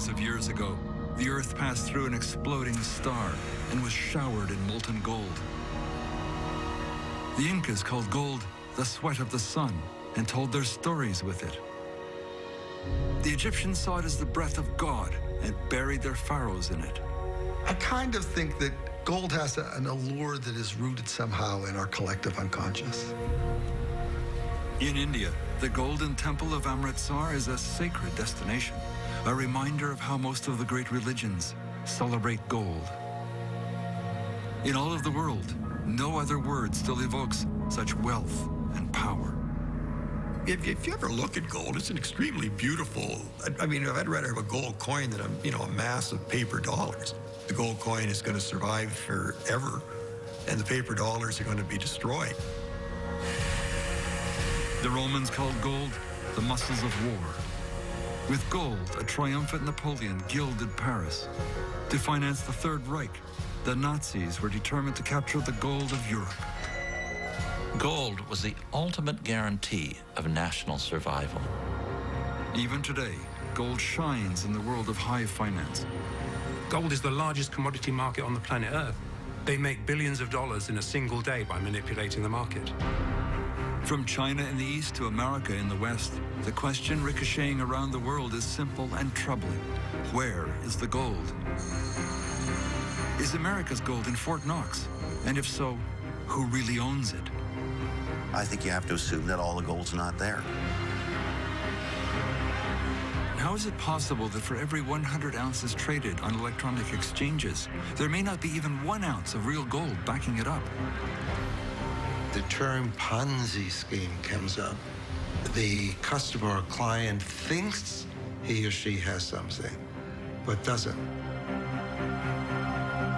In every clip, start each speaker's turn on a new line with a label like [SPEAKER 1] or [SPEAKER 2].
[SPEAKER 1] Billions of years ago, the Earth passed through an exploding star and was showered in molten gold. The Incas called gold the sweat of the sun and told their stories with it. The Egyptians saw it as the breath of God and buried their pharaohs in it.
[SPEAKER 2] I kind of think that gold has an allure that is rooted somehow in our collective unconscious.
[SPEAKER 1] In India, the Golden Temple of Amritsar is a sacred destination, a reminder of how most of the great religions celebrate gold. In all of the world, no other word still evokes such wealth and power.
[SPEAKER 3] If you ever look at gold, it's an extremely beautiful. I mean, if I'd rather have a gold coin than a mass of paper dollars. The gold coin is going to survive forever, and the paper dollars are going to be destroyed.
[SPEAKER 1] The Romans called gold the muscles of war. With gold, a triumphant Napoleon gilded Paris. To finance the Third Reich, the Nazis were determined to capture the gold of Europe.
[SPEAKER 4] Gold was the ultimate guarantee of national survival.
[SPEAKER 1] Even today, gold shines in the world of high finance.
[SPEAKER 5] Gold is the largest commodity market on the planet Earth. They make billions of dollars in a single day by manipulating the market.
[SPEAKER 1] From China in the east to America in the west, the question ricocheting around the world is simple and troubling. Where is the gold? Is America's gold in Fort Knox? And if so, who really owns it?
[SPEAKER 6] I think you have to assume that all the gold's not there.
[SPEAKER 1] How is it possible that for every 100 ounces traded on electronic exchanges, there may not be even 1 ounce of real gold backing it up?
[SPEAKER 7] The term Ponzi scheme comes up. The customer or client thinks he or she has something, but doesn't.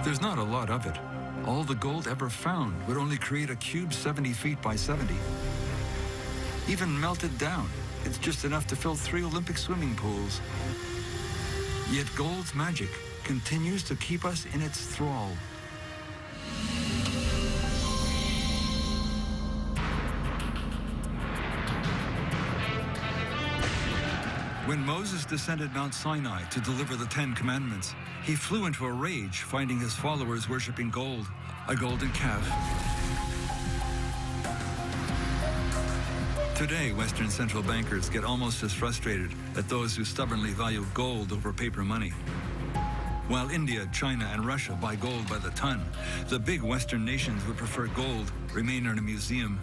[SPEAKER 1] There's not a lot of it. All the gold ever found would only create a cube 70 feet by 70. Even melted down, it's just enough to fill 3 Olympic swimming pools. Yet gold's magic continues to keep us in its thrall. When Moses descended Mount Sinai to deliver the 10 Commandments, he flew into a rage, finding his followers worshiping gold, a golden calf. Today, Western central bankers get almost as frustrated at those who stubbornly value gold over paper money. While India, China, and Russia buy gold by the ton, the big Western nations would prefer gold remain in a museum.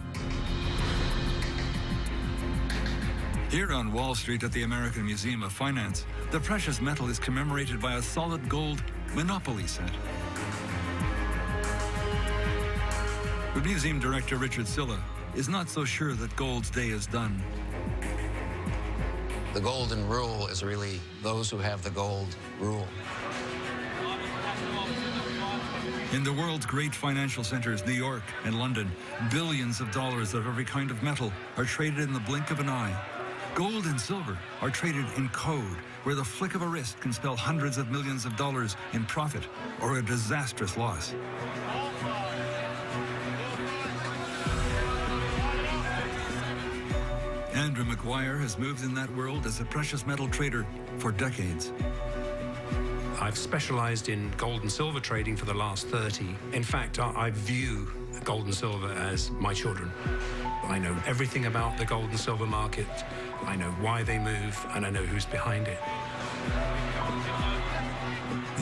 [SPEAKER 1] Here on Wall Street at the American Museum of Finance, the precious metal is commemorated by a solid gold Monopoly set. But museum director Richard Silla is not so sure that gold's day is done.
[SPEAKER 8] The golden rule is really those who have the gold rule.
[SPEAKER 1] In the world's great financial centers, New York and London, billions of dollars of every kind of metal are traded in the blink of an eye. Gold and silver are traded in code, where the flick of a wrist can spell hundreds of millions of dollars in profit or a disastrous loss. Andrew McGuire has moved in that world as a precious metal trader for decades.
[SPEAKER 5] I've specialized in gold and silver trading for the last 30. In fact, I view gold and silver as my children. I know everything about the gold and silver market. I know why they move, and I know who's behind it.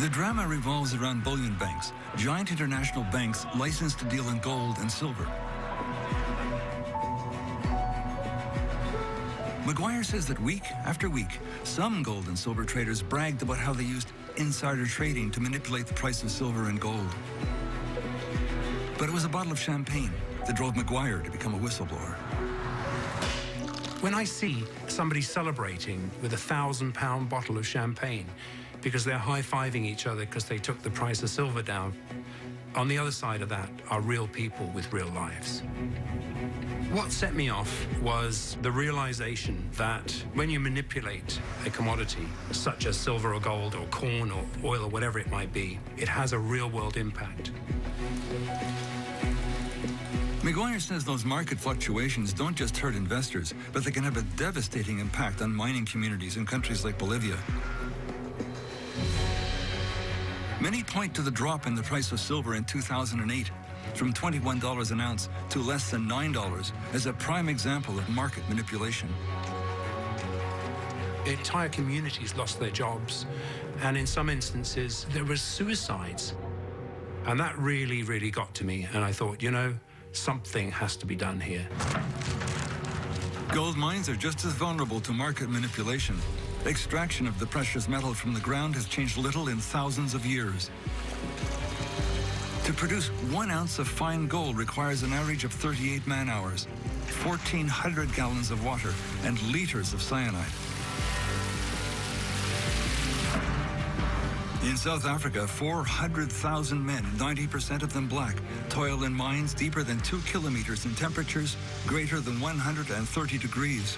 [SPEAKER 1] The drama revolves around bullion banks, giant international banks licensed to deal in gold and silver. McGuire says that week after week, some gold and silver traders bragged about how they used insider trading to manipulate the price of silver and gold. But it was a bottle of champagne that drove McGuire to become a whistleblower.
[SPEAKER 5] When I see somebody celebrating with a 1,000-pound bottle of champagne because they're high-fiving each other because they took the price of silver down, on the other side of that are real people with real lives. What set me off was the realization that when you manipulate a commodity, such as silver or gold or corn or oil or whatever it might be, it has a real-world impact.
[SPEAKER 1] McGuire says those market fluctuations don't just hurt investors, but they can have a devastating impact on mining communities in countries like Bolivia. Many point to the drop in the price of silver in 2008 from $21 an ounce to less than $9 as a prime example of market manipulation.
[SPEAKER 5] Entire communities lost their jobs, and in some instances, there were suicides. And that really, really got to me, and I thought, you know, something has to be done here.
[SPEAKER 1] Gold mines are just as vulnerable to market manipulation. Extraction of the precious metal from the ground has changed little in thousands of years. To produce 1 ounce of fine gold requires an average of 38 man-hours, 1,400 gallons of water, and liters of cyanide. In South Africa, 400,000 men, 90% of them black, toil in mines deeper than 2 kilometers in temperatures greater than 130 degrees.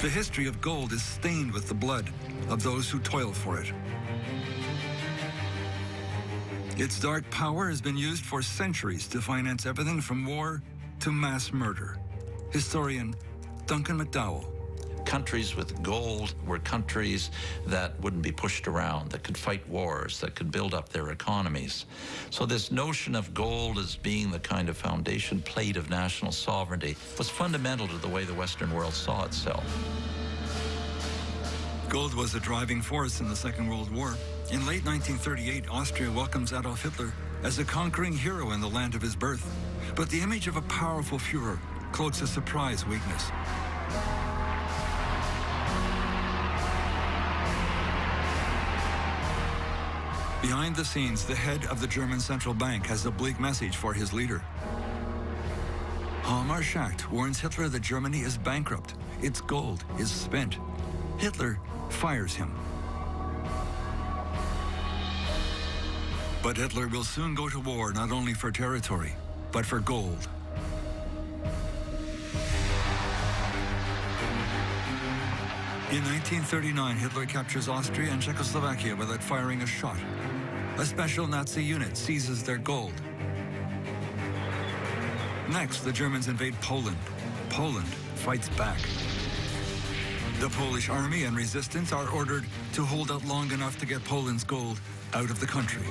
[SPEAKER 1] The history of gold is stained with the blood of those who toil for it. Its dark power has been used for centuries to finance everything from war to mass murder. Historian Duncan McDowell.
[SPEAKER 4] Countries with gold were countries that wouldn't be pushed around, that could fight wars, that could build up their economies. So this notion of gold as being the kind of foundation plate of national sovereignty was fundamental to the way the Western world saw itself.
[SPEAKER 1] Gold was a driving force in the Second World War. In late 1938, Austria welcomes Adolf Hitler as a conquering hero in the land of his birth. But the image of a powerful Führer cloaks a surprise weakness. Behind the scenes, the head of the German central bank has a bleak message for his leader. Hjalmar Schacht warns Hitler that Germany is bankrupt. Its gold is spent. Hitler fires him. But Hitler will soon go to war not only for territory, but for gold. In 1939, Hitler captures Austria and Czechoslovakia without firing a shot. A special Nazi unit seizes their gold. Next, the Germans invade Poland. Poland fights back. The Polish army and resistance are ordered to hold out long enough to get Poland's gold out of the country.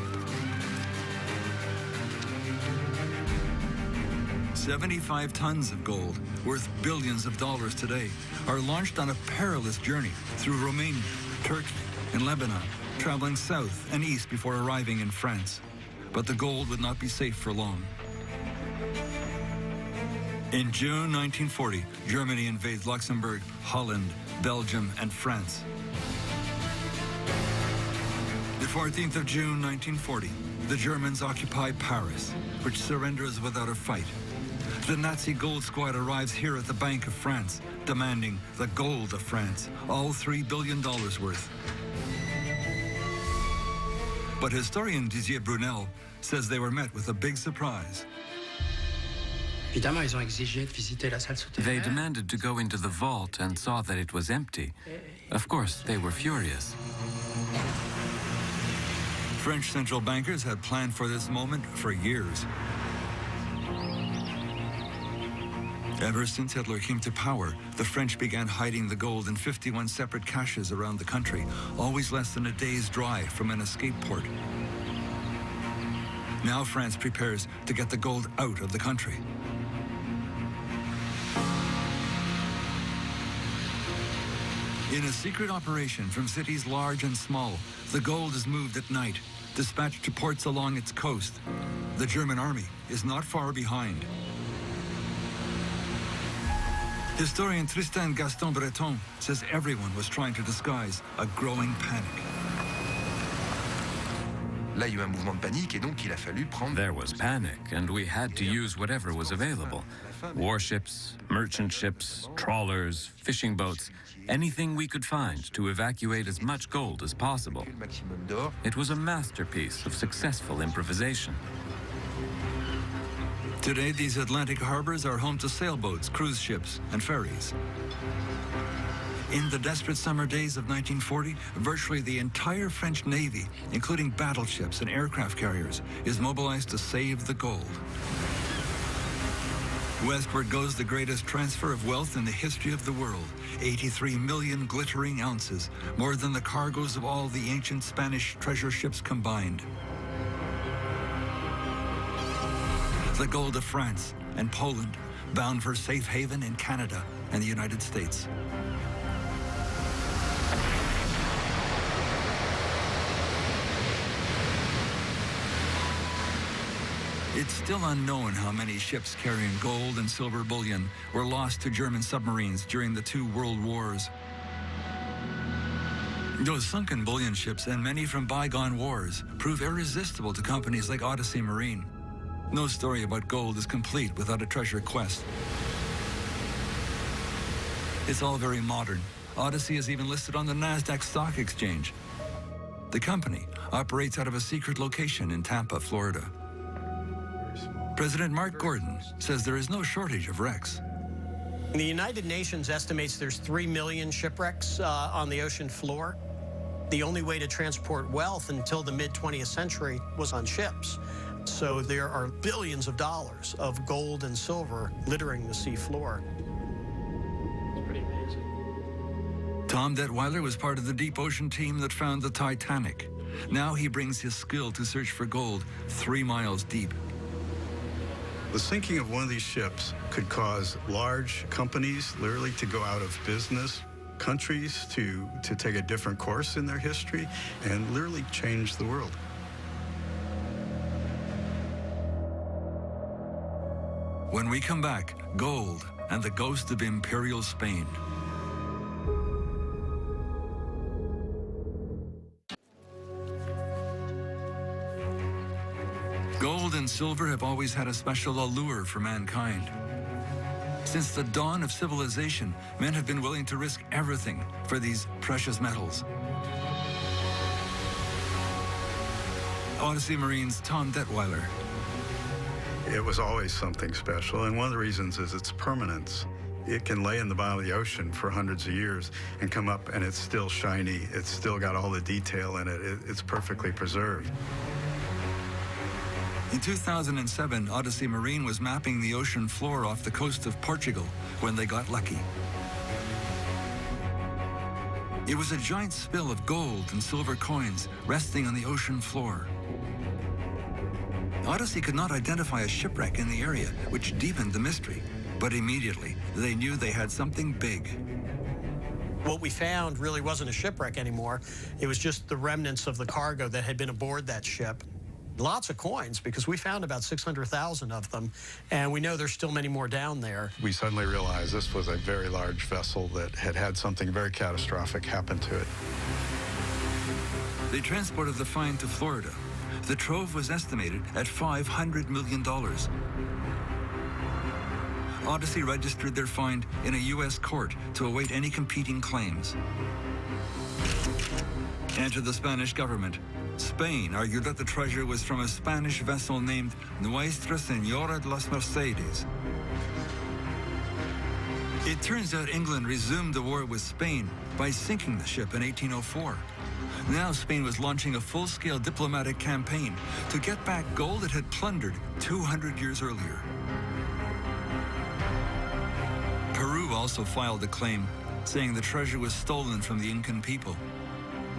[SPEAKER 1] 75 tons of gold, worth billions of dollars today, are launched on a perilous journey through Romania, Turkey, and Lebanon, traveling south and east before arriving in France. But the gold would not be safe for long. In June 1940, Germany invades Luxembourg, Holland, Belgium, and France. The 14th of June 1940, the Germans occupy Paris, which surrenders without a fight. The Nazi gold squad arrives here at the Bank of France, demanding the gold of France, all $3 billion worth. But historian Didier Brunel says they were met with a big surprise.
[SPEAKER 9] They demanded to go into the vault and saw that it was empty. Of course, they were furious.
[SPEAKER 1] French central bankers had planned for this moment for years. Ever since Hitler came to power, the French began hiding the gold in 51 separate caches around the country, always less than a day's drive from an escape port. Now France prepares to get the gold out of the country. In a secret operation from cities large and small, the gold is moved at night, dispatched to ports along its coast. The German army is not far behind. Historian Tristan Gaston Breton says everyone was trying to disguise a growing panic.
[SPEAKER 9] There was panic, and we had to use whatever was available. Warships, merchant ships, trawlers, fishing boats, anything we could find to evacuate as much gold as possible. It was a masterpiece of successful improvisation.
[SPEAKER 1] Today, these Atlantic harbors are home to sailboats, cruise ships, and ferries. In the desperate summer days of 1940, virtually the entire French Navy, including battleships and aircraft carriers, is mobilized to save the gold. Westward goes the greatest transfer of wealth in the history of the world. 83 million glittering ounces, more than the cargoes of all the ancient Spanish treasure ships combined. The gold of France and Poland, bound for safe haven in Canada and the United States. It's still unknown how many ships carrying gold and silver bullion were lost to German submarines during the 2 world wars. Those sunken bullion ships and many from bygone wars prove irresistible to companies like Odyssey Marine. No story about gold is complete without a treasure quest. It's all very modern. Odyssey is even listed on the NASDAQ stock exchange. The company operates out of a secret location in Tampa, Florida. President Mark Gordon says there is no shortage of wrecks.
[SPEAKER 10] The United Nations estimates there's 3 million shipwrecks on the ocean floor. The only way to transport wealth until the mid-20th century was on ships. So there are billions of dollars of gold and silver littering the sea floor.
[SPEAKER 5] It's pretty amazing.
[SPEAKER 1] Tom Detweiler was part of the deep ocean team that found the Titanic. Now he brings his skill to search for gold 3 miles deep.
[SPEAKER 11] The sinking of one of these ships could cause large companies literally to go out of business, countries to take a different course in their history, and literally change the world.
[SPEAKER 1] When we come back, gold and the ghost of Imperial Spain. Gold and silver have always had a special allure for mankind. Since the dawn of civilization, men have been willing to risk everything for these precious metals. Odyssey Marine's Tom Detweiler.
[SPEAKER 11] It was always something special, and one of the reasons is its permanence. It can lay in the bottom of the ocean for hundreds of years and come up and it's still shiny. It's still got all the detail in it. It's perfectly preserved.
[SPEAKER 1] In 2007, Odyssey Marine was mapping the ocean floor off the coast of Portugal when they got lucky. It was a giant spill of gold and silver coins resting on the ocean floor. Odyssey could not identify a shipwreck in the area, which deepened the mystery. But immediately, they knew they had something big.
[SPEAKER 10] What we found really wasn't a shipwreck anymore. It was just the remnants of the cargo that had been aboard that ship. Lots of coins, because we found about 600,000 of them, and we know there's still many more down there.
[SPEAKER 11] We suddenly realized this was a very large vessel that had had something very catastrophic happen to it.
[SPEAKER 1] They transported the find to Florida. The trove was estimated at $500 million. Odyssey registered their find in a U.S. court to await any competing claims. Enter the Spanish government. Spain argued that the treasure was from a Spanish vessel named Nuestra Señora de las Mercedes. It turns out England resumed the war with Spain by sinking the ship in 1804. Now Spain was launching a full-scale diplomatic campaign to get back gold it had plundered 200 years earlier. Peru also filed a claim, saying the treasure was stolen from the Incan people.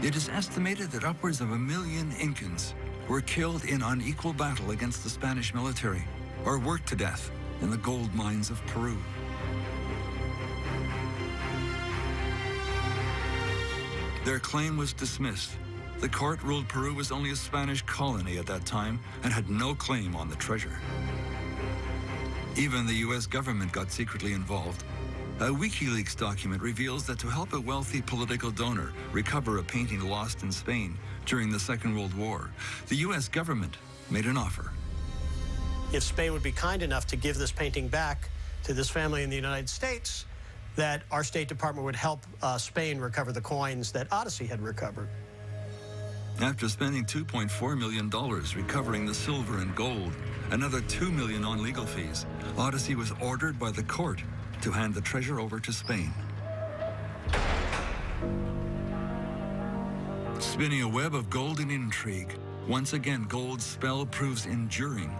[SPEAKER 1] It is estimated that upwards of 1 million Incans were killed in unequal battle against the Spanish military or worked to death in the gold mines of Peru. Their claim was dismissed. The court ruled Peru was only a Spanish colony at that time and had no claim on the treasure. Even the U.S. government got secretly involved. A WikiLeaks document reveals that to help a wealthy political donor recover a painting lost in Spain during the Second World War, the U.S. government made an offer.
[SPEAKER 10] If Spain would be kind enough to give this painting back to this family in the United States, that our State Department would help Spain recover the coins that Odyssey had recovered.
[SPEAKER 1] After spending $2.4 million recovering the silver and gold, another $2 million on legal fees, Odyssey was ordered by the court to hand the treasure over to Spain. Spinning a web of golden intrigue, once again gold's spell proves enduring.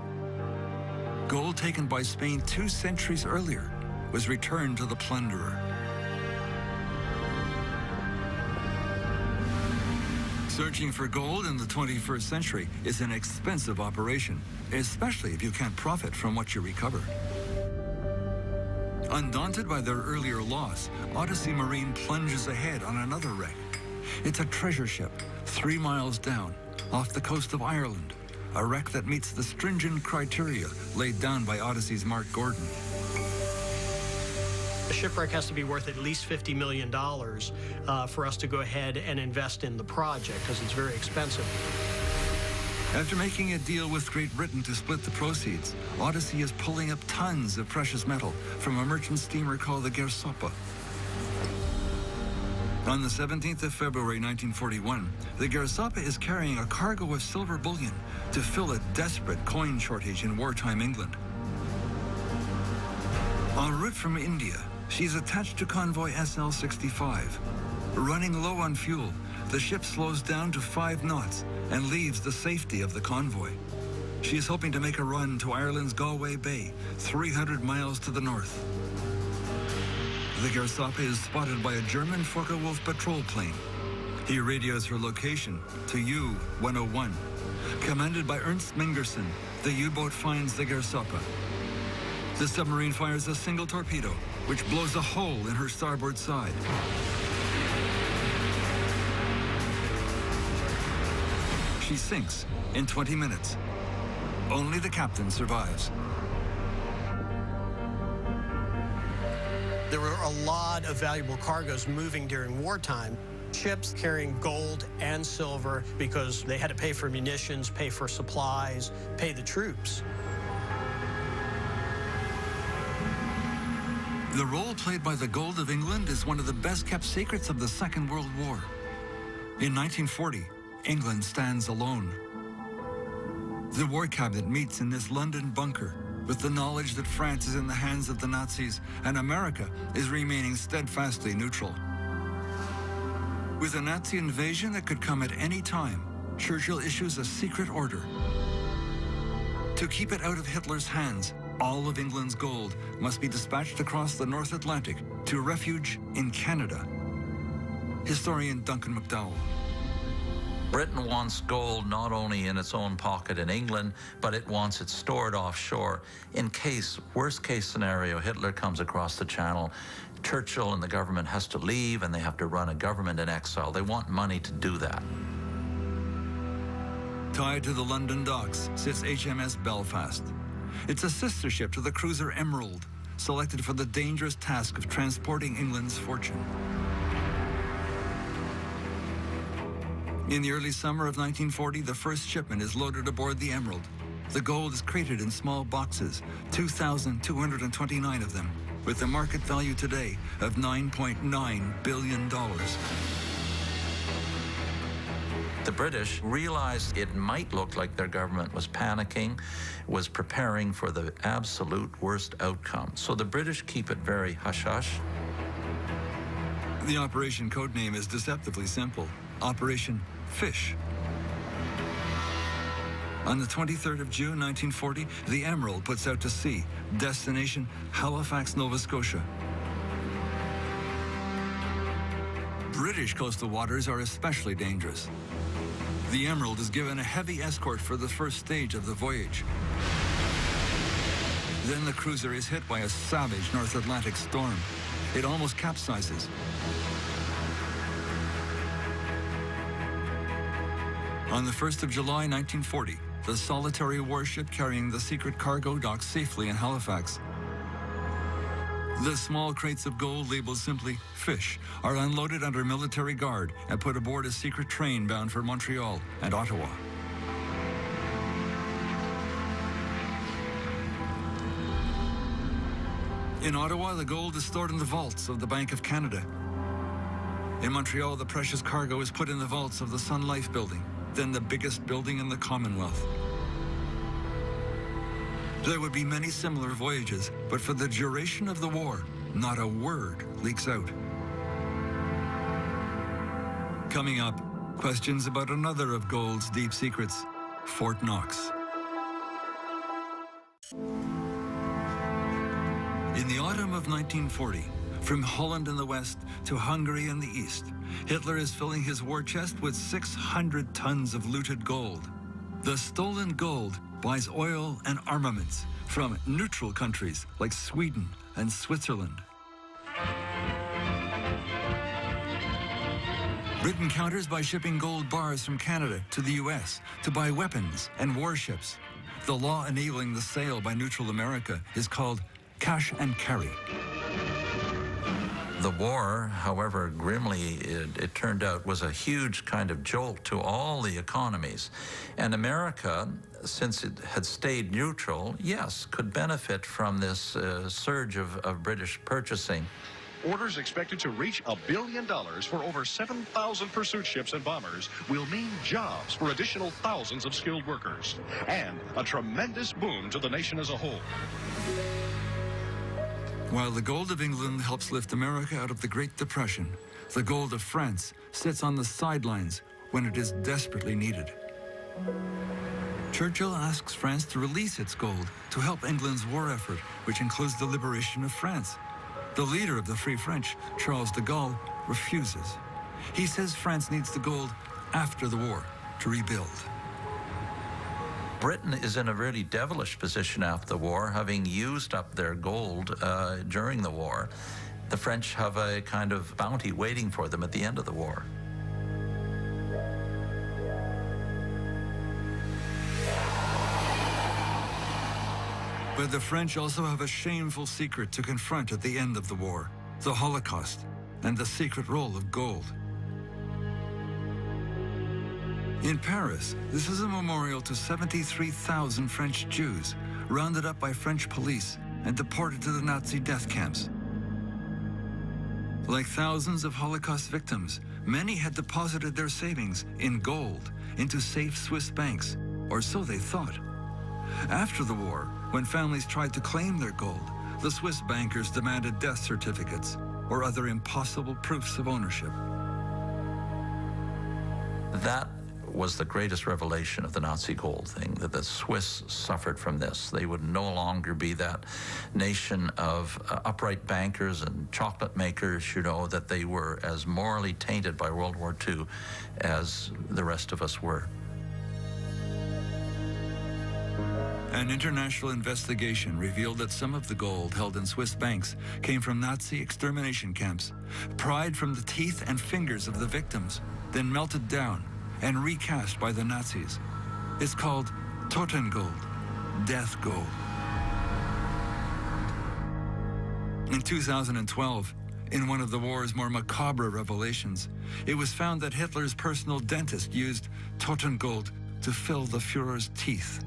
[SPEAKER 1] Gold taken by Spain 2 centuries earlier was returned to the plunderer. Searching for gold in the 21st century is an expensive operation, especially if you can't profit from what you recover. Undaunted by their earlier loss, Odyssey Marine plunges ahead on another wreck. It's a treasure ship 3 miles down, off the coast of Ireland, a wreck that meets the stringent criteria laid down by Odyssey's Mark Gordon.
[SPEAKER 10] The shipwreck has to be worth at least $50 million for us to go ahead and invest in the project, because it's very expensive.
[SPEAKER 1] After making a deal with Great Britain to split the proceeds, Odyssey is pulling up tons of precious metal from a merchant steamer called the Gersoppa. On the 17th of February 1941, the Gersoppa is carrying a cargo of silver bullion to fill a desperate coin shortage in wartime England. En route from India, she's attached to convoy SL-65. Running low on fuel, the ship slows down to 5 knots and leaves the safety of the convoy. She is hoping to make a run to Ireland's Galway Bay, 300 miles to the north. The Gersoppa is spotted by a German Focke-Wulf patrol plane. He radios her location to U-101. Commanded by Ernst Mingerson, the U-boat finds the Gersoppa. The submarine fires a single torpedo, which blows a hole in her starboard side. She sinks in 20 minutes. Only the captain survives.
[SPEAKER 10] There were a lot of valuable cargoes moving during wartime. Ships carrying gold and silver because they had to pay for munitions, pay for supplies, pay the troops.
[SPEAKER 1] The role played by the gold of England is one of the best-kept secrets of the Second World War. In 1940, England stands alone. The War Cabinet meets in this London bunker with the knowledge that France is in the hands of the Nazis and America is remaining steadfastly neutral. With a Nazi invasion that could come at any time, Churchill issues a secret order. To keep it out of Hitler's hands, all of England's gold must be dispatched across the North Atlantic to refuge in Canada. Historian Duncan McDowell.
[SPEAKER 4] Britain wants gold not only in its own pocket in England, but it wants it stored offshore in case, worst case scenario, Hitler comes across the channel. Churchill and the government has to leave and they have to run a government in exile. They want money to do that.
[SPEAKER 1] Tied to the London docks sits HMS Belfast. It's a sister ship to the cruiser Emerald, selected for the dangerous task of transporting England's fortune. In the early summer of 1940, the first shipment is loaded aboard the Emerald. The gold is crated in small boxes, 2,229 of them, with a market value today of $9.9 billion.
[SPEAKER 4] The British realized it might look like their government was panicking, was preparing for the absolute worst outcome. So the British keep it very hush-hush.
[SPEAKER 1] The operation codename is deceptively simple: Operation Fish. On the 23rd of June, 1940, the Emerald puts out to sea, destination Halifax, Nova Scotia. British coastal waters are especially dangerous. The Emerald is given a heavy escort for the first stage of the voyage. Then the cruiser is hit by a savage North Atlantic storm. It almost capsizes. On the 1st of July, 1940, the solitary warship carrying the secret cargo docks safely in Halifax. The small crates of gold labeled simply Fish are unloaded under military guard and put aboard a secret train bound for Montreal and Ottawa. In Ottawa, the gold is stored in the vaults of the Bank of Canada. In Montreal, the precious cargo is put in the vaults of the Sun Life building, then the biggest building in the Commonwealth. There would be many similar voyages, but for the duration of the war, not a word leaks out. Coming up, questions about another of gold's deep secrets, Fort Knox. of 1940, from Holland in the west to Hungary in the east, Hitler is filling his war chest with 600 tons of looted gold. The stolen gold buys oil and armaments from neutral countries like Sweden and Switzerland. Britain counters by shipping gold bars from Canada to the U.S. to buy weapons and warships. The law enabling the sale by neutral America is called cash and carry.
[SPEAKER 4] The war, however grimly it turned out, was a huge kind of jolt to all the economies. And America, since it had stayed neutral, yes, could benefit from this surge of British purchasing.
[SPEAKER 12] Orders expected to reach $1 billion for over 7,000 pursuit ships and bombers will mean jobs for additional thousands of skilled workers and a tremendous boon to the nation as a whole.
[SPEAKER 1] While the gold of England helps lift America out of the Great Depression, the gold of France sits on the sidelines when it is desperately needed. Churchill asks France to release its gold to help England's war effort, which includes the liberation of France. The leader of the Free French, Charles de Gaulle, refuses. He says France needs the gold after the war to rebuild.
[SPEAKER 4] Britain is in a really devilish position after the war, having used up their gold during the war. The French have a kind of bounty waiting for them at the end of the war.
[SPEAKER 1] But the French also have a shameful secret to confront at the end of the war: the Holocaust and the secret role of gold. In Paris, this is a memorial to 73,000 French Jews rounded up by French police and deported to the Nazi death camps. Like thousands of Holocaust victims, many had deposited their savings in gold into safe Swiss banks, or so they thought. After the war, when families tried to claim their gold, the Swiss bankers demanded death certificates or other impossible proofs of ownership.
[SPEAKER 4] That was the greatest revelation of the Nazi gold thing, that the Swiss suffered from this. They would no longer be that nation of upright bankers and chocolate makers, you know, that they were as morally tainted by World War II as the rest of us were.
[SPEAKER 1] An international investigation revealed that some of the gold held in Swiss banks came from Nazi extermination camps, pried from the teeth and fingers of the victims, then melted down and recast by the Nazis. It's called Totengold, death gold. In 2012, in one of the war's more macabre revelations, it was found that Hitler's personal dentist used Totengold to fill the Führer's teeth.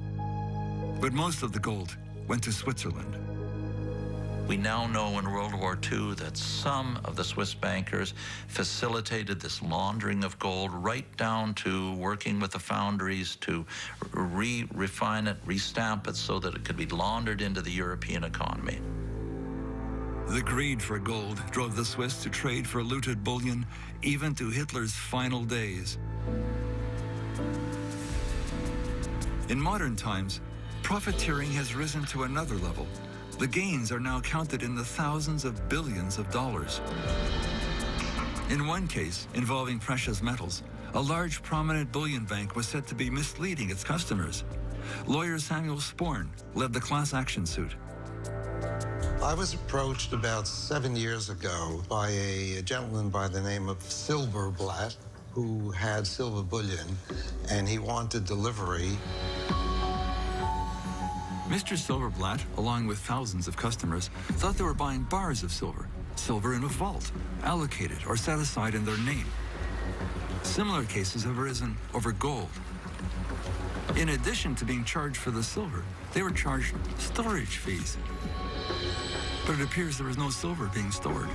[SPEAKER 1] But most of the gold went to Switzerland.
[SPEAKER 4] We now know in World War II that some of the Swiss bankers facilitated this laundering of gold right down to working with the foundries to refine it, restamp it so that it could be laundered into the European economy.
[SPEAKER 1] The greed for gold drove the Swiss to trade for looted bullion even to Hitler's final days. In modern times, profiteering has risen to another level. The gains are now counted in the thousands of billions of dollars. In one case, involving precious metals, a large prominent bullion bank was said to be misleading its customers. Lawyer Samuel Sporn led the class action suit.
[SPEAKER 7] I was approached about 7 years ago by a gentleman by the name of Silverblatt, who had silver bullion, and he wanted delivery.
[SPEAKER 1] Mr. Silverblatt, along with thousands of customers, thought they were buying bars of silver, silver in a vault, allocated or set aside in their name. Similar cases have arisen over gold. In addition to being charged for the silver, they were charged storage fees. But it appears there was no silver being stored.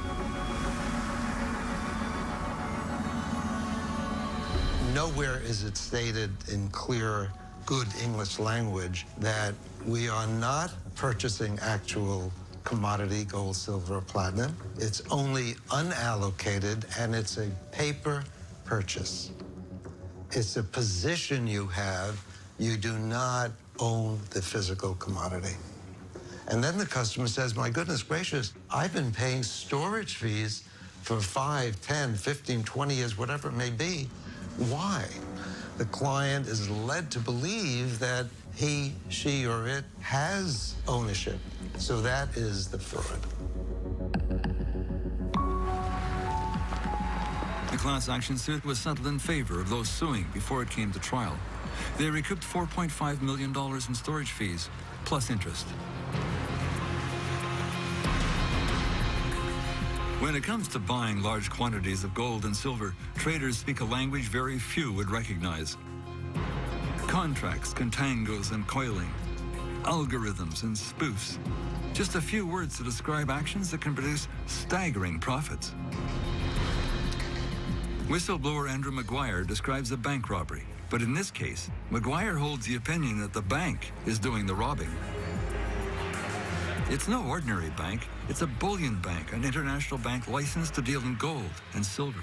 [SPEAKER 7] Nowhere is it stated in clear, good English language that we are not purchasing actual commodity, gold, silver, or platinum. It's only unallocated, and it's a paper purchase. It's a position you have. You do not own the physical commodity. And then the customer says, my goodness gracious, I've been paying storage fees for 5, 10, 15, 20 years, whatever it may be. Why? The client is led to believe that he, she, or it has ownership. So that is the fraud.
[SPEAKER 1] The class action suit was settled in favor of those suing before it came to trial. They recouped $4.5 million in storage fees, plus interest. When it comes to buying large quantities of gold and silver, traders speak a language very few would recognize. Contracts, contangos, and coiling. Algorithms and spoofs. Just a few words to describe actions that can produce staggering profits. Whistleblower Andrew Maguire describes a bank robbery, but in this case, Maguire holds the opinion that the bank is doing the robbing. It's no ordinary bank, it's a bullion bank, an international bank licensed to deal in gold and silver.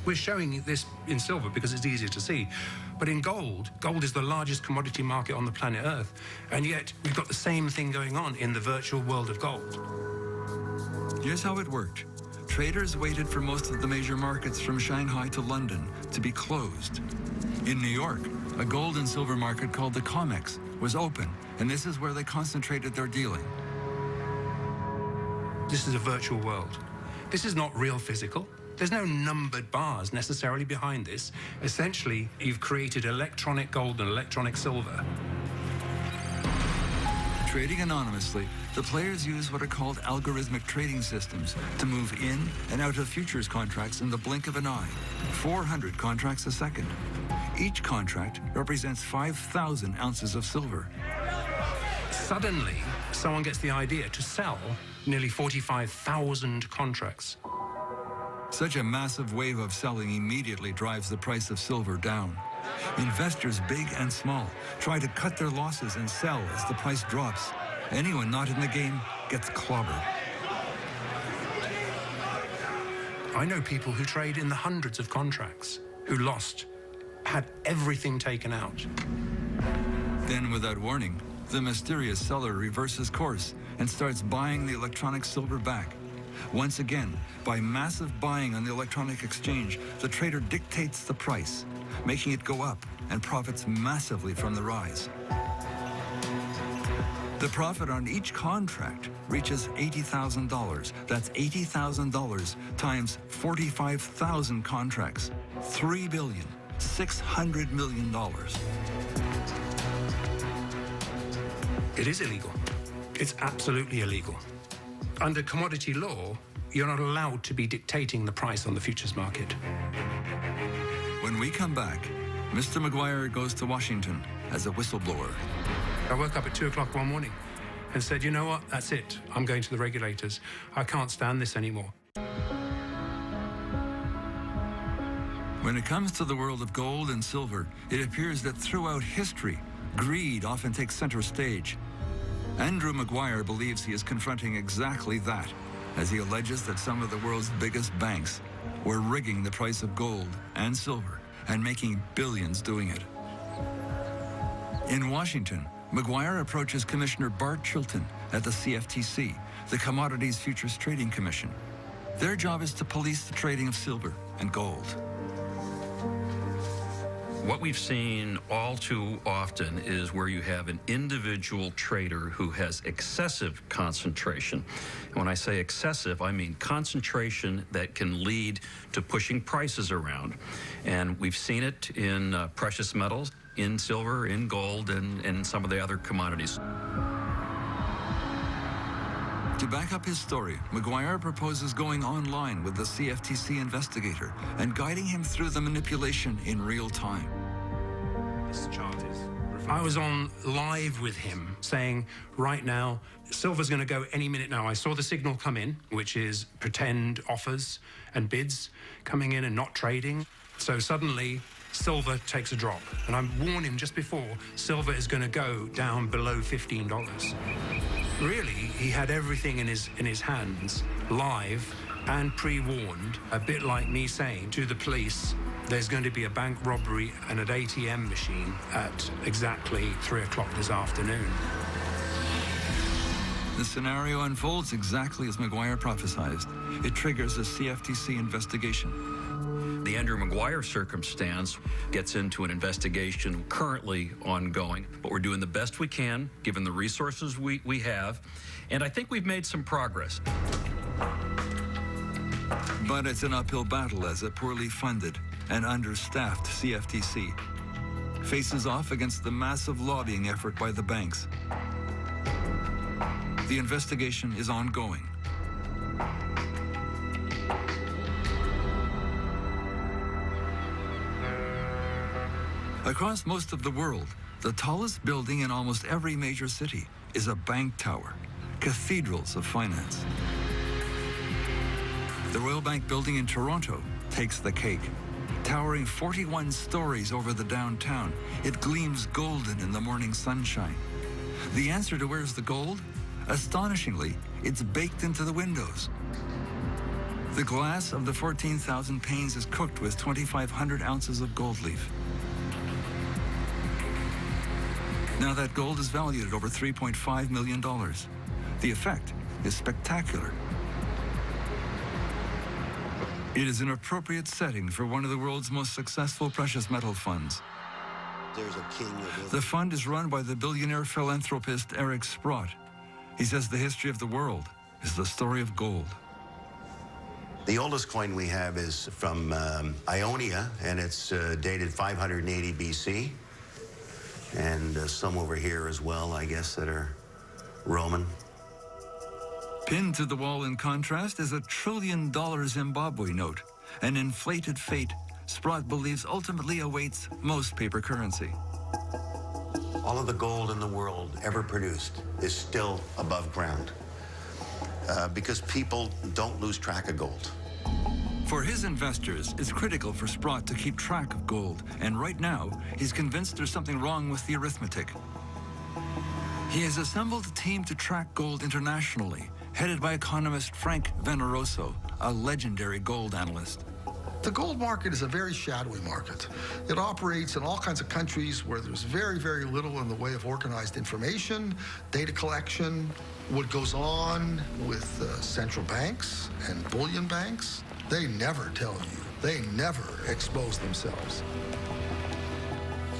[SPEAKER 5] We're showing this in silver because it's easier to see. But in gold, gold is the largest commodity market on the planet Earth. And yet, we've got the same thing going on in the virtual world of gold.
[SPEAKER 1] Here's how it worked. Traders waited for most of the major markets from Shanghai to London to be closed. In New York, a gold and silver market called the COMEX was open, and this is where they concentrated their dealing.
[SPEAKER 5] This is a virtual world. This is not real physical. There's no numbered bars necessarily behind this. Essentially, you've created electronic gold and electronic silver.
[SPEAKER 1] Trading anonymously, the players use what are called algorithmic trading systems to move in and out of futures contracts in the blink of an eye, 400 contracts a second. Each contract represents 5,000 ounces of silver.
[SPEAKER 5] Suddenly, someone gets the idea to sell nearly 45,000 contracts.
[SPEAKER 1] Such a massive wave of selling immediately drives the price of silver down. Investors, big and small, try to cut their losses and sell as the price drops. Anyone not in the game gets clobbered.
[SPEAKER 5] I know people who trade in the hundreds of contracts, who lost, had everything taken out.
[SPEAKER 1] Then, without warning, the mysterious seller reverses course and starts buying the electronic silver back. Once again, by massive buying on the electronic exchange, the trader dictates the price, making it go up and profits massively from the rise. The profit on each contract reaches $80,000. That's $80,000 times 45,000 contracts. $3,600 million.
[SPEAKER 5] It is illegal. It's absolutely illegal. Under commodity law, you're not allowed to be dictating the price on the futures market.
[SPEAKER 1] When we come back, Mr. Maguire goes to Washington as a whistleblower.
[SPEAKER 5] I woke up at 2 o'clock one morning and said, you know what, that's it. I'm going to the regulators. I can't stand this anymore.
[SPEAKER 1] When it comes to the world of gold and silver, it appears that throughout history, greed often takes center stage. Andrew Maguire believes he is confronting exactly that, as he alleges that some of the world's biggest banks were rigging the price of gold and silver and making billions doing it. In Washington, Maguire approaches Commissioner Bart Chilton at the CFTC, the Commodities Futures Trading Commission. Their job is to police the trading of silver and gold.
[SPEAKER 13] What we've seen all too often is where you have an individual trader who has excessive concentration. And when I say excessive, I mean concentration that can lead to pushing prices around. And we've seen it in precious metals, in silver, in gold, and some of the other commodities.
[SPEAKER 1] To back up his story, Maguire proposes going online with the CFTC investigator and guiding him through the manipulation in real time.
[SPEAKER 5] This chart is... I was on live with him saying, right now, silver's going to go any minute now. I saw the signal come in, which is pretend offers and bids coming in and not trading. So suddenly, silver takes a drop. And I warned him just before, silver is going to go down below $15. Really, he had everything in his hands, live and pre-warned, a bit like me saying to the police, there's going to be a bank robbery and an ATM machine at exactly 3 o'clock this afternoon.
[SPEAKER 1] The scenario unfolds exactly as Maguire prophesied. It triggers a CFTC investigation.
[SPEAKER 13] The Andrew Maguire circumstance gets into an investigation currently ongoing, but we're doing the best we can given the resources we have, and I think we've made some progress.
[SPEAKER 1] But it's an uphill battle as a poorly funded and understaffed CFTC faces off against the massive lobbying effort by the banks. The investigation is ongoing. Across most of the world, the tallest building in almost every major city is a bank tower, cathedrals of finance. The Royal Bank building in Toronto takes the cake. Towering 41 stories over the downtown, it gleams golden in the morning sunshine. The answer to where's the gold? Astonishingly, it's baked into the windows. The glass of the 14,000 panes is cooked with 2,500 ounces of gold leaf. Now that gold is valued at over $3.5 million. The effect is spectacular. It is an appropriate setting for one of the world's most successful precious metal funds.
[SPEAKER 6] There's a king of
[SPEAKER 1] The fund is run by the billionaire philanthropist Eric Sprott. He says the history of the world is the story of gold.
[SPEAKER 6] The oldest coin we have is from Ionia, and it's dated 580 BC. And some over here as well, I guess, that are Roman.
[SPEAKER 1] Pinned to the wall in contrast is $1 trillion Zimbabwe note, an inflated fate Sprott believes ultimately awaits most paper currency.
[SPEAKER 6] All of the gold in the world ever produced is still above ground because people don't lose track of gold.
[SPEAKER 1] For his investors, it's critical for Sprott to keep track of gold, and right now, he's convinced there's something wrong with the arithmetic. He has assembled a team to track gold internationally, headed by economist Frank Veneroso, a legendary gold analyst.
[SPEAKER 2] The gold market is a very shadowy market. It operates in all kinds of countries where there's very, very little in the way of organized information, data collection, what goes on with central banks and bullion banks. They never tell you. They never expose themselves.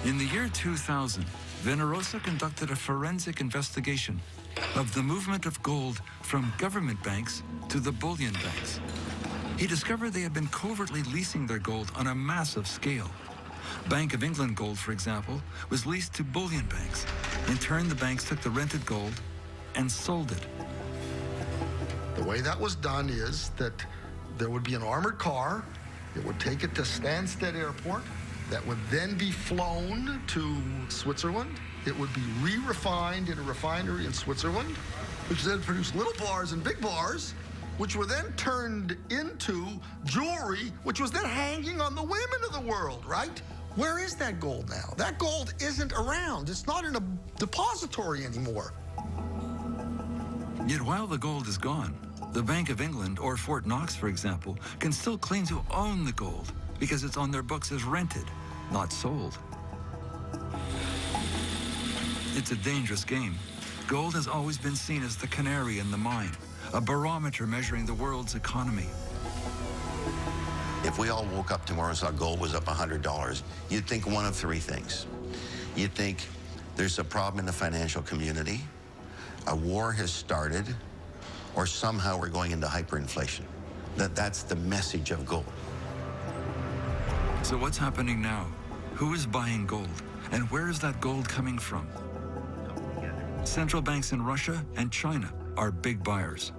[SPEAKER 1] In the year 2000, Veneroso conducted a forensic investigation of the movement of gold from government banks to the bullion banks. He discovered they had been covertly leasing their gold on a massive scale. Bank of England gold, for example, was leased to bullion banks. In turn, the banks took the rented gold and sold it.
[SPEAKER 2] The way that was done is that there would be an armored car. It would take it to Stansted Airport. That would then be flown to Switzerland. It would be re-refined in a refinery in Switzerland, which then produced little bars and big bars, which were then turned into jewelry, which was then hanging on the women of the world, right? Where is that gold now? That gold isn't around. It's not in a depository anymore.
[SPEAKER 1] Yet while the gold is gone, the Bank of England or Fort Knox, for example, can still claim to own the gold because it's on their books as rented, not sold. It's a dangerous game. Gold has always been seen as the canary in the mine, a barometer measuring the world's economy.
[SPEAKER 6] If we all woke up tomorrow and saw gold was up $100, you'd think one of three things. You'd think there's a problem in the financial community, a war has started, or somehow we're going into hyperinflation. That's the message of gold.
[SPEAKER 1] So what's happening now? Who is buying gold? And where is that gold coming from? Central banks in Russia and China are big buyers.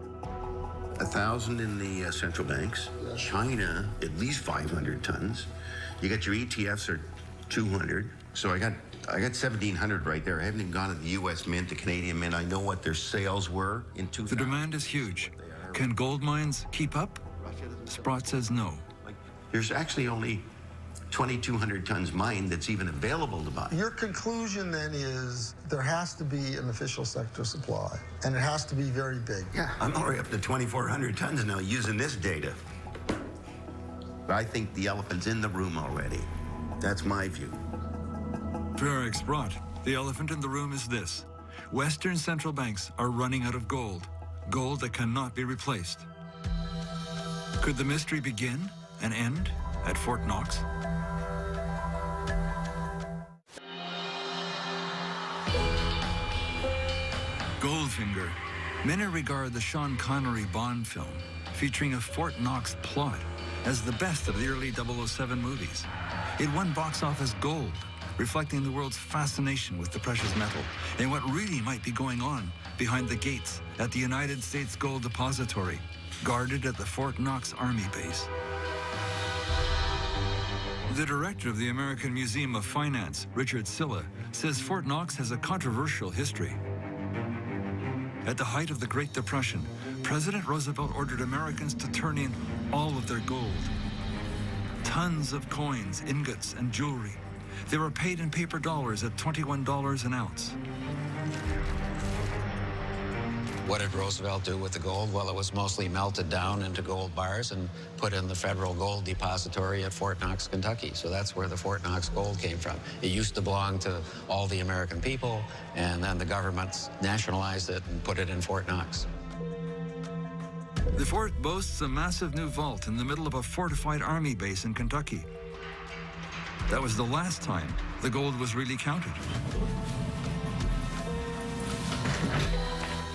[SPEAKER 6] 1,000 in the central banks. China, at least 500 tons. You got your ETFs are 200. So I got 1,700 right there. I haven't even gone to the U.S. Mint, the Canadian Mint. I know what their sales were in 2000.
[SPEAKER 1] The demand is huge. Can gold mines keep up? Sprott says no.
[SPEAKER 6] There's actually only 2,200 tons mined that's even available to buy.
[SPEAKER 2] Your conclusion then is there has to be an official sector supply, and it has to be very big.
[SPEAKER 6] Yeah, I'm already up to 2,400 tons now using this data. But I think the elephant's in the room already. That's my view.
[SPEAKER 1] For Eric Sprott, the elephant in the room is this. Western central banks are running out of gold, gold that cannot be replaced. Could the mystery begin and end at Fort Knox? Goldfinger. Many regard the Sean Connery Bond film, featuring a Fort Knox plot, as the best of the early 007 movies. It won box office gold, reflecting the world's fascination with the precious metal and what really might be going on behind the gates at the United States Gold Depository, guarded at the Fort Knox Army Base. The director of the American Museum of Finance, Richard Silla, says Fort Knox has a controversial history. At the height of the Great Depression, President Roosevelt ordered Americans to turn in all of their gold. Tons of coins, ingots, and jewelry. They were paid in paper dollars at $21 an ounce.
[SPEAKER 8] What did Roosevelt do with the gold? Well, it was mostly melted down into gold bars and put in the Federal Gold Depository at Fort Knox, Kentucky. So that's where the Fort Knox gold came from. It used to belong to all the American people, and then the government nationalized it and put it in Fort Knox.
[SPEAKER 1] The fort boasts a massive new vault in the middle of a fortified army base in Kentucky. That was the last time the gold was really counted.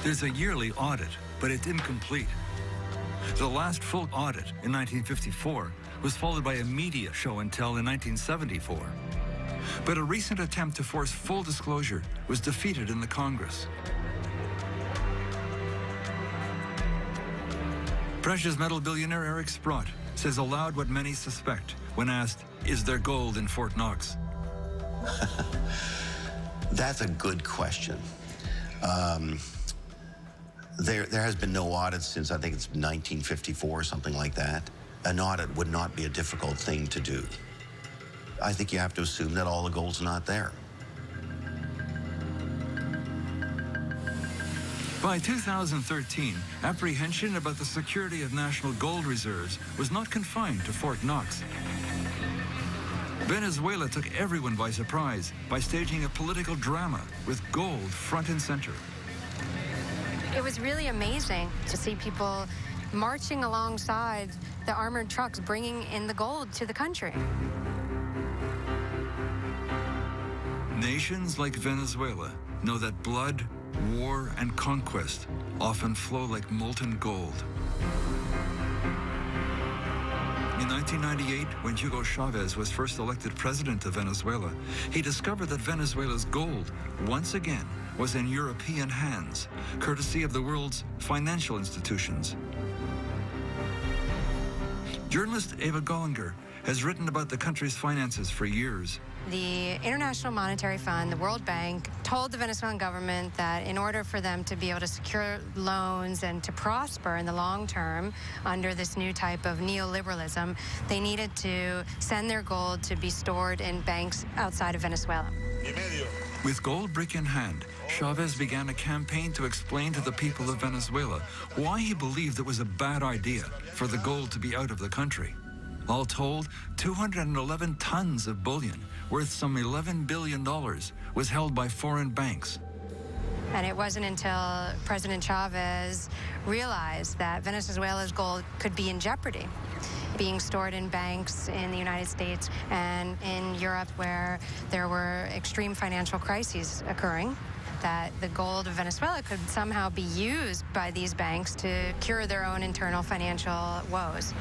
[SPEAKER 1] There's a yearly audit, but it's incomplete. The last full audit in 1954 was followed by a media show and tell in 1974. But a recent attempt to force full disclosure was defeated in the Congress. Precious metal billionaire Eric Sprott says aloud what many suspect when asked, is there gold in Fort Knox?
[SPEAKER 6] That's a good question. There has been no audit since, I think it's 1954 or something like that. An audit would not be a difficult thing to do. I think you have to assume that all the gold's not there.
[SPEAKER 1] By 2013, apprehension about the security of national gold reserves was not confined to Fort Knox. Venezuela took everyone by surprise by staging a political drama with gold front and center.
[SPEAKER 14] It was really amazing to see people marching alongside the armored trucks bringing in the gold to the country.
[SPEAKER 1] Nations like Venezuela know that blood, war, and conquest often flow like molten gold. In 1998, when Hugo Chavez was first elected president of Venezuela, he discovered that Venezuela's gold, once again, was in European hands, courtesy of the world's financial institutions. Journalist Eva Gollinger has written about the country's finances for years.
[SPEAKER 14] The International Monetary Fund, the World Bank, told the Venezuelan government that in order for them to be able to secure loans and to prosper in the long term under this new type of neoliberalism, they needed to send their gold to be stored in banks outside of Venezuela.
[SPEAKER 1] With gold brick in hand, Chavez began a campaign to explain to the people of Venezuela why he believed it was a bad idea for the gold to be out of the country. All told, 211 tons of bullion, worth some $11 billion, was held by foreign banks.
[SPEAKER 14] And it wasn't until President Chavez realized that Venezuela's gold could be in jeopardy, being stored in banks in the United States and in Europe where there were extreme financial crises occurring, that the gold of Venezuela could somehow be used by these banks to cure their own internal financial woes.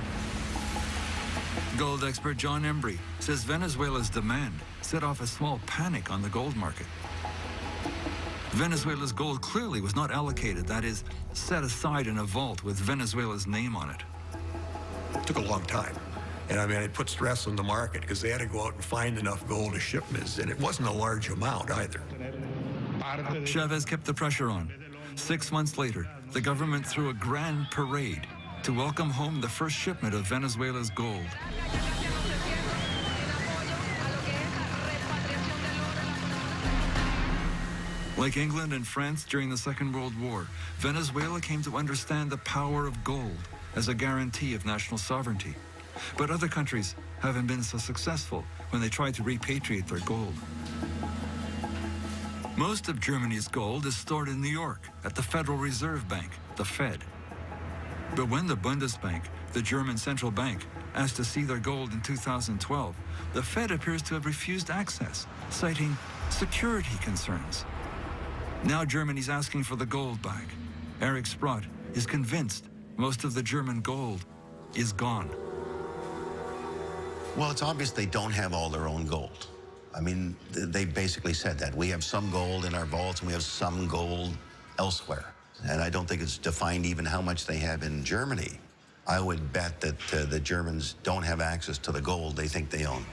[SPEAKER 1] Gold expert John Embry says Venezuela's demand set off a small panic on the gold market. Venezuela's gold clearly was not allocated, that is, set aside in a vault with Venezuela's name on it.
[SPEAKER 3] It took a long time. And I mean, it put stress on the market because they had to go out and find enough gold to ship this, and it wasn't a large amount either.
[SPEAKER 1] Chavez kept the pressure on. 6 months later, the government threw a grand parade to welcome home the first shipment of Venezuela's gold. Like England and France during the Second World War, Venezuela came to understand the power of gold as a guarantee of national sovereignty. But other countries haven't been so successful when they tried to repatriate their gold. Most of Germany's gold is stored in New York at the Federal Reserve Bank, the Fed. But when the Bundesbank, the German central bank, asked to see their gold in 2012, the Fed appears to have refused access, citing security concerns. Now Germany's asking for the gold back. Eric Sprott is convinced most of the German gold is gone.
[SPEAKER 6] Well, it's obvious they don't have all their own gold. I mean, they basically said that. We have some gold in our vaults and we have some gold elsewhere. And I don't think it's defined even how much they have in Germany. I would bet that the Germans don't have access to the gold they think they own.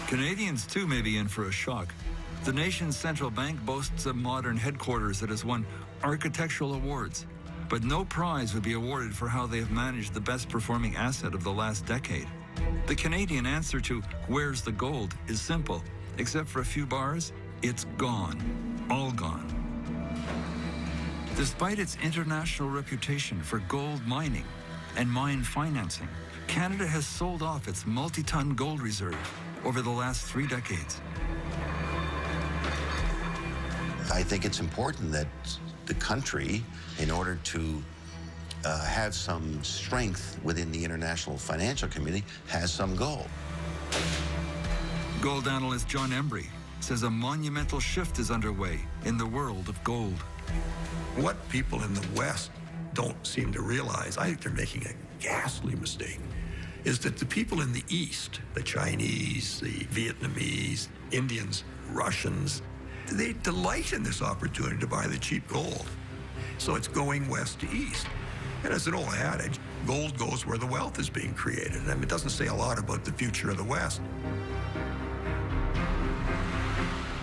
[SPEAKER 1] Canadians, too, may be in for a shock. The nation's central bank boasts a modern headquarters that has won architectural awards, but no prize would be awarded for how they have managed the best performing asset of the last decade. The Canadian answer to "where's the gold" is simple. Except for a few bars, it's gone. All gone. Despite its international reputation for gold mining and mine financing, Canada has sold off its multi-ton gold reserve over the last 3 decades.
[SPEAKER 6] I think it's important that the country, in order to have some strength within the international financial community, has some gold.
[SPEAKER 1] Gold analyst John Embry says a monumental shift is underway in the world of gold.
[SPEAKER 3] What people in the West don't seem to realize, I think they're making a ghastly mistake, is that the people in the East, the Chinese, the Vietnamese, Indians, Russians, they delight in this opportunity to buy the cheap gold. So it's going west to east. And as an old adage, gold goes where the wealth is being created. I mean, it doesn't say a lot about the future of the West.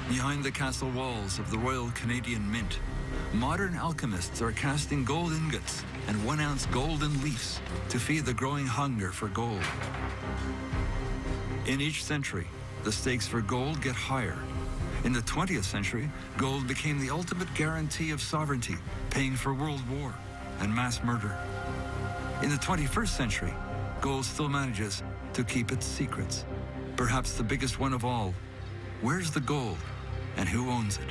[SPEAKER 1] Behind the castle walls of the Royal Canadian Mint, modern alchemists are casting gold ingots and 1-ounce golden leafs to feed the growing hunger for gold. In each century, the stakes for gold get higher. In the 20th century, gold became the ultimate guarantee of sovereignty, paying for world war and mass murder. In the 21st century, gold still manages to keep its secrets. Perhaps the biggest one of all, where's the gold and who owns it?